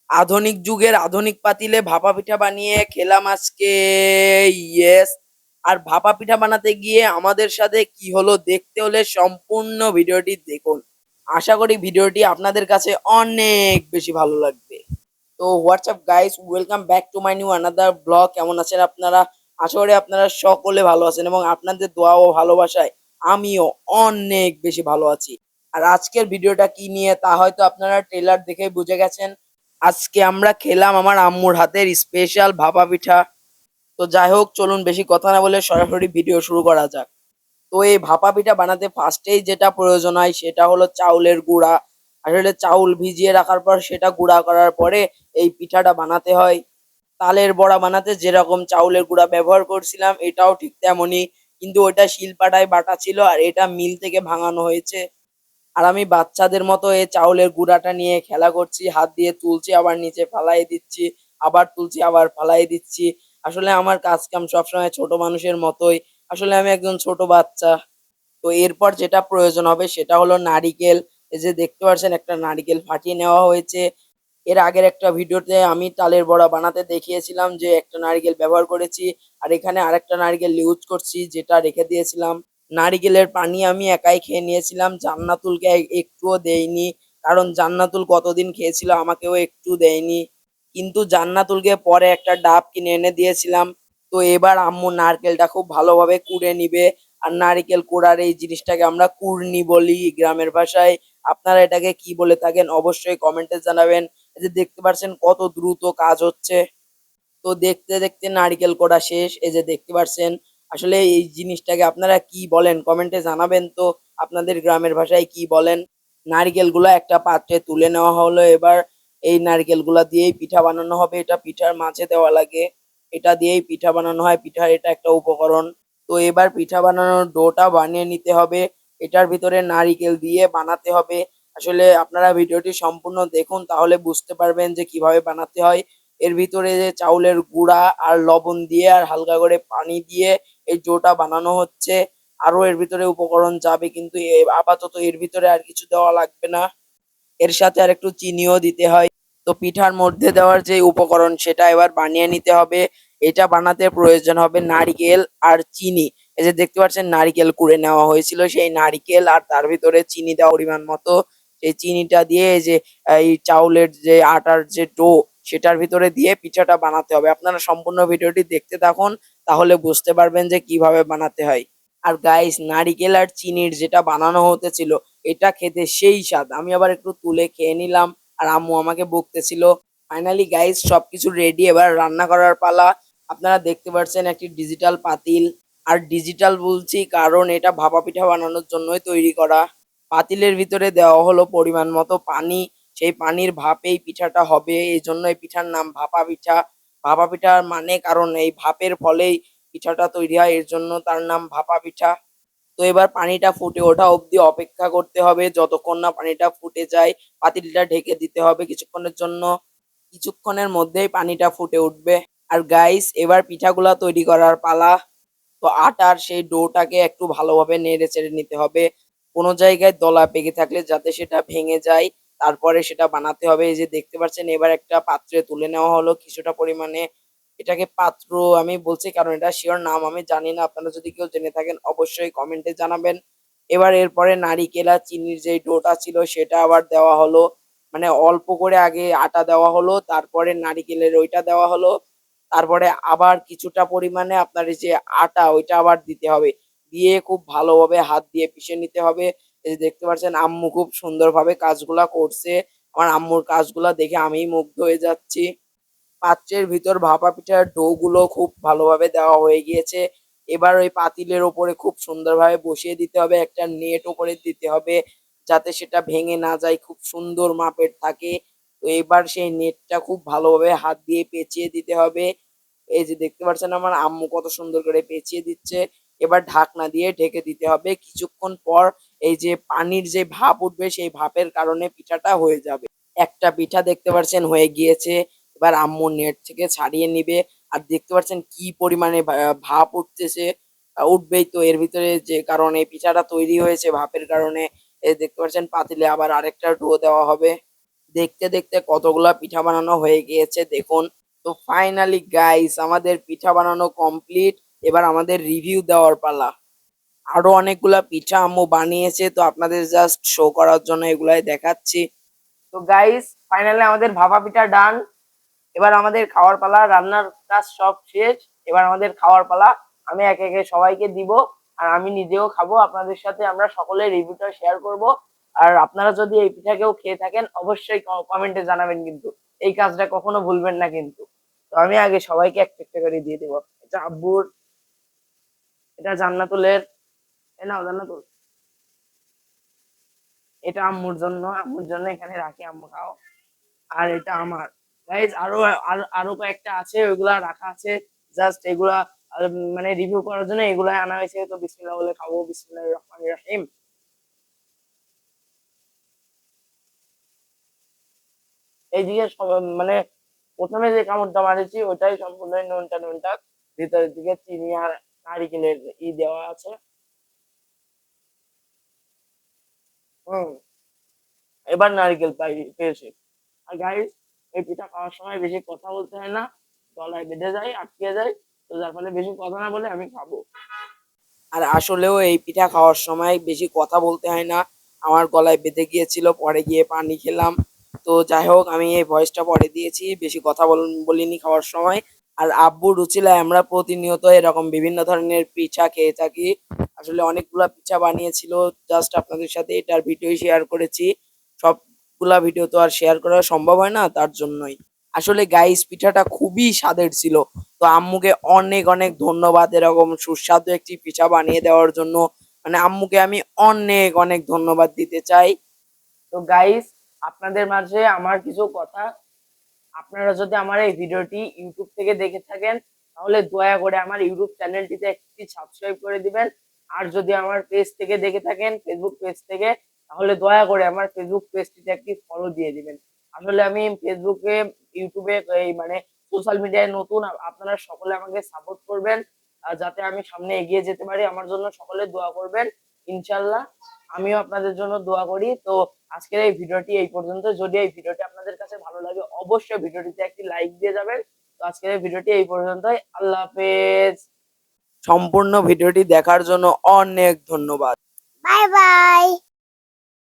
আধুনিক যুগের আধুনিক পাতিলে ভাপা পিঠা বানিয়ে খেলাম আজকে। ইয়েস। আর ভাপা পিঠা বানাতে গিয়ে আমাদের সাথে কি হলো দেখতে হলে সম্পূর্ণ ভিডিওটি দেখুন। আশা করি ভিডিওটি আপনাদের কাছে অনেক বেশি ভালো লাগবে। তো WhatsApp guys, welcome back to my new another blog. কেমন আছেন আপনারা? আশা করি আপনারা সকলে ভালো আছেন এবং আপনাদের দোয়া ও ভালোবাসায় আমিও অনেক বেশি ভালো আছি। আর আজকের ভিডিওটা কি নিয়ে তা হয়তো আপনারা ট্রেলার দেখে বুঝে গেছেন। আজকে আমরা খেলাম আমার আম্মুর হাতের স্পেশাল ভাপা পিঠা। তো যাই হোক, চলুন বেশি কথা না বলে সরাসরি ভিডিও শুরু করা যাক। তো এই ভাপা পিঠা বানাতে ফার্স্টেই যেটা প্রয়োজন হয় সেটা হলো চাউলের গুঁড়া। আসলে চাউল ভিজিয়ে রাখার পর সেটা গুঁড়া করার পরে এই পিঠাটা বানাতে হয়। তালের বড়া বানাতে যেরকম চাউলের গুঁড়া ব্যবহার করছিলাম এটাও ঠিক তেমনই, কিন্তু ওটা শিলপাটায় বাটা ছিল আর এটা মিল থেকে ভাঙানো হয়েছে। আর আমি বাচ্চাদের মতো এই চাউলের গুঁড়াটা নিয়ে খেলা করছি, হাত দিয়ে তুলছি আবার নিচে ফালাই দিচ্ছি, আবার তুলছি আবার ফালাই দিচ্ছি। আসলে আমার কাজ কাম সবসময় ছোট মানুষের মতোই। আসলে আমি একজন ছোট বাচ্চা। তো এরপর যেটা প্রয়োজন হবে সেটা হলো নারিকেল। এই যে দেখতে পাচ্ছেন একটা নারিকেল ফাটিয়ে নেওয়া হয়েছে। এর আগের একটা ভিডিওতে আমি তালের বড়া বানাতে দেখিয়েছিলাম যে একটা নারকেল ব্যবহার করেছি, আর এখানে আরেকটা নারকেল ইউজ করছি যেটা রেখে দিয়েছিলাম। নারিকেলের পানি আমি একাই খেয়ে নিয়েছিলাম, জান্নাতুলকে একটুও দেইনি, কারণ জান্নাতুল কতদিন খেয়েছিল আমাকেও একটু দেয়নি। কিন্তু জান্নাতুলকে পরে একটা ডাব কিনে এনে দিয়েছিলাম। তো এবার আম্মু নারকেলটা খুব ভালোভাবে কুড়ে নিবে। আর নারিকেল কোড়ার এই জিনিসটাকে আমরা কুড়নি বলি গ্রামের ভাষায়। আপনারা এটাকে কি বলে থাকেন অবশ্যই কমেন্টে জানাবেন। এই যে দেখতে পাচ্ছেন কত দ্রুত কাজ হচ্ছে। তো দেখতে দেখতে নারকেল কোড়া শেষ, এই যে দেখতে পাচ্ছেন। আসলে এই জিনিসটাকে আপনারা কি বলেন কমেন্টে জানাবেন তো, আপনাদের গ্রামের ভাষায় কি বলেন। নারকেল গুলা একটা পাত্রে তুলে নেওয়া হলো। এবার এই নারকেল গুলা দিয়েই পিঠা বানানো হবে। এটা পিঠার মাঝে দেওয়া লাগে, এটা দিয়েই পিঠা বানানো হয়। পিঠার এটা একটা উপকরণ। তো এবার পিঠা বানানোর ডোটা বানিয়ে নিতে হবে। এটার ভিতরে নারকেল দিয়ে বানাতে হবে। আসলে আপনারা ভিডিওটি সম্পূর্ণ দেখুন, তাহলে বুঝতে পারবেন যে কিভাবে বানাতে হয়। এর ভিতরে যে চাউলের গুঁড়া আর লবণ দিয়ে আর হালকা করে পানি দিয়ে এই ডোটা বানানো হচ্ছে। আরো এর ভিতরে উপকরণ যাবে, কিন্তু আপাতত এর ভিতরে আর কিছু দেওয়া লাগবে না। এর সাথে আর একটু চিনিও দিতে হয়। তো পিঠার মধ্যে দেওয়ার যে উপকরণ সেটা এবার বানিয়ে নিতে হবে। এটা বানাতে প্রয়োজন হবে নারিকেল আর চিনি। এই যে দেখতে পাচ্ছেন নারিকেল কুড়ে নেওয়া হয়েছিল, সেই নারিকেল আর তার ভিতরে চিনি দেওয়া পরিমাণ মতো। সেই চিনিটা দিয়ে এই যে এই চাউলের যে আটার যে ডো সেটার ভিতরে দিয়ে পিঠাটা বানাতে হবে। আপনারা সম্পূর্ণ ভিডিওটি দেখতে থাকুন, তাহলে বুঝতে পারবেন যে কিভাবে বানাতে হয়। আর গাইস, নারিকেল আর চিনির যেটা বানানো হতেছিল এটা খেতে সেই স্বাদ। আমি আবার একটু তুলে খেয়ে নিলাম আর আম্মু আমাকে বকতেছিল। ফাইনালি গাইস, সবকিছু রেডি, এবার রান্না করার পালা। আপনারা দেখতে পাচ্ছেন একটি ডিজিটাল পাতিল। আর ডিজিটাল বলছি কারণ এটা ভাপা পিঠা বানানোর জন্যই তৈরি করা। পাতিলের ভিতরে দেওয়া হলো পরিমাণ মতো পানি। সেই পানির ভাপেই পিঠাটা হবে, এই জন্য এই পিঠার নাম ভাপা পিঠা। ভাপা পিঠার মানে কারণ এই ভাপের ফলেই পিঠাটা তৈরি হয়, এর জন্য তার নাম ভাপা পিঠা। তো এবার পানিটা ফুটে ওঠা অবধি অপেক্ষা করতে হবে, যতক্ষণ না পানিটা ফুটে যায়। পাতিলটা ঢেকে দিতে হবে কিছুক্ষণের জন্য। কিছুক্ষণের মধ্যেই পানিটা ফুটে উঠবে। আর গাইস, এবার পিঠাগুলা তৈরি করার পালা। তো আটার সেই ডোটাকে একটু ভালোভাবে নেড়ে চেড়ে নিতে হবে। কোনো জায়গায় দলা পেকে থাকলে যাতে সেটা ভেঙে যায়, তারপরে সেটা বানাতে হবে। এই যে দেখতে পাচ্ছেন এবার একটা পাত্রে তুলে নেওয়া হলো কিছুটা পরিমাণে। এটাকে পাত্র আমি বলছি কারণ এটা শিওর নাম আমি জানি না। আপনারা যদি কেউ জেনে থাকেন অবশ্যই কমেন্টে জানাবেন। এবার এরপরে নারিকেল আর চিনির যে ডোটা ছিল সেটা আবার দেওয়া হলো। মানে অল্প করে আগে আটা দেওয়া হলো, তারপরে নারিকেলের ওইটা দেওয়া হলো, তারপরে আবার কিছুটা পরিমাণে আপনার এই যে আটা ওইটা আবার দিতে হবে। দিয়ে খুব ভালোভাবে হাত দিয়ে পিষে নিতে হবে। এই যে দেখতে পাচ্ছেন আম্মু খুব সুন্দরভাবে কাজগুলা করছে। আমার আম্মুর কাজগুলা দেখে আমি মুগ্ধ হয়ে যাচ্ছি। পাত্রের ভিতর ভাপা পিঠার ডো গুলো খুব ভালোভাবে দেওয়া হয়ে গিয়েছে। এবার ওই পাতিলের ওপরে খুব সুন্দরভাবে বসিয়ে দিতে হবে, একটা নেট ওপরে দিতে হবে যাতে সেটা ভেঙে না যায়, খুব সুন্দর মাপের থাকে। তো এবার সেই নেটটা খুব ভালোভাবে হাত দিয়ে পেঁচিয়ে দিতে হবে। এই যে দেখতে পাচ্ছেন আমার আম্মু কত সুন্দর করে পেঁচিয়ে দিচ্ছে। এবার ঢাকনা দিয়ে ঢেকে দিতে হবে। কিছুক্ষণ পর এই যে পানির যে ভাপ উঠবে সেই ভাপের কারণে পিঠাটা হয়ে যাবে। একটা পিঠা দেখতে পাচ্ছেন হয়ে গিয়েছে। এবার আম্মু নেট থেকে ছাড়িয়ে নিবে। আর দেখতে পাচ্ছেন কি পরিমাণে ভাপ উঠতেছে। উঠবেই তো এর ভিতরে, যে কারণে পিঠাটা তৈরি হয়েছে ভাপের কারণে। এই দেখতে পাচ্ছেন পাতিলে আবার আরেকটা ডো দেওয়া হবে। দেখতে দেখতে কতগুলা পিঠা বানানো হয়ে গিয়েছে দেখুন। তো ফাইনালি গাইস আমাদের পিঠা বানানো কমপ্লিট। এবার আমাদের রিভিউ দেওয়ার পালা। আরো অনেকগুলা পিঠা আম্মু বানিয়েছে, তো আপনাদের জাস্ট শো করার জন্য এগুলাই দেখাচ্ছি। তো গাইস ফাইনালি আমাদের ভাপা পিঠা ডান। এবার আমাদের খাওয়ার পালা, রান্নার কাজ সব শেষ। এবার আমাদের খাওয়ার পালা। আমি একে একে সবাইকে দিব, আর আমি নিজেও খাবো। আপনাদের সাথে আমরা সকলে রিভিউটা শেয়ার করব। আর আপনারা যদি এই পিঠা কেউ খেয়ে থাকেন অবশ্যই কমেন্টে জানাবেন, কিন্তু এই কাজটা কখনো ভুলবেন না কিন্তু। তো আমি আগে সবাইকে একটা একটা করে দিয়ে দেবো। এটা আব্বুর, এটা জান্নাতুলের, এ নাও জান্নাতুল, এটা আম্মুর জন্য, আম্মুর জন্য এখানে রাখি, আম্মু খাও। আর এটা আমার। গাইজ আরো আরো আরো কয়েকটা আছে, ওইগুলা রাখা আছে। জাস্ট এগুলা মানে রিভিউ করার জন্য এগুলাই আনা হয়েছে। তো বিসমিল্লাহ বলে খাবো। বিসমিল্লাহির রহমানির রহিম। এইদিকে মানে প্রথমে যে কামড়টা মারেছি ওটাই সম্পূর্ণ নুনটা নুনটা। ভিতরের দিকে চিনি আর নারিকেলের দেওয়া আছে। হম, এবার নারিকেল পেয়েছি। আর গাইস এই পিঠা খাওয়ার সময় বেশি কথা বলতে হয় না, গলায় বেঁধে যায়, আটকে যায়। তো যার ফলে বেশি কথা না বলে আমি খাবো। আর আসলেও এই পিঠা খাওয়ার সময় বেশি কথা বলতে হয় না। আমার গলায় বেঁধে গিয়েছিল, পরে গিয়ে পানি খেলাম। তো যাই হোক আমি এই ভয়েসটা পরে দিয়েছি, বেশি কথা বলিনি খাওয়ার সময়। আর আব্বুর রুচিলায় আমরা প্রতিনিয়ত এরকম বিভিন্ন ধরনের পিঠা খেয়ে থাকি। আসলে অনেকগুলা পিঠা বানিয়েছিল, জাস্ট আপনাদের সাথে এটার ভিডিও শেয়ার করেছি। সবগুলা ভিডিও তো আর শেয়ার করা সম্ভব হয় না, তার জন্যই। আসলে গাইস পিঠাটা খুবই স্বাদের ছিল। তো আম্মুকে অনেক অনেক ধন্যবাদ এরকম সুস্বাদু একটি পিঠা বানিয়ে দেওয়ার জন্য। মানে আম্মুকে আমি অনেক অনেক ধন্যবাদ দিতে চাই। তো গাইস আপনাদের মাঝে আমার কিছু কথা। আপনারা যদি আমার এই ভিডিওটি ইউটিউব থেকে দেখে থাকেন তাহলে দয়া করে আমার ইউটিউব চ্যানেলটিতে একটি সাবস্ক্রাইব করে দিবেন। আর যদি আমার পেজ থেকে দেখে থাকেন, ফেসবুক পেজ থেকে, তাহলে দয়া করে আমার ফেসবুক পেজটিতে একটি ফলো দিয়ে দিবেন। আসলে আমি ফেসবুকে, ইউটিউবে, এই মানে সোশ্যাল মিডিয়ায় নতুন। আপনারা সকলে আমাকে সাপোর্ট করবেন যাতে আমি সামনে এগিয়ে যেতে পারি। আমার জন্য সকলে দোয়া করবেন ইনশাল্লাহ। আমিও আপনাদের জন্য দোয়া করি। তো আজকের এই ভিডিওটি এই পর্যন্ত। যদি এই ভিডিওটি আপনাদের কাছে ভালো লাগে অবশ্যই ভিডিওটিতে একটি লাইক দিয়ে যাবেন। তো আজকের এই ভিডিওটি এই পর্যন্তই। আল্লাহ হাফেজ। সম্পূর্ণ ভিডিওটি দেখার জন্য অনেক ধন্যবাদ। Bye bye.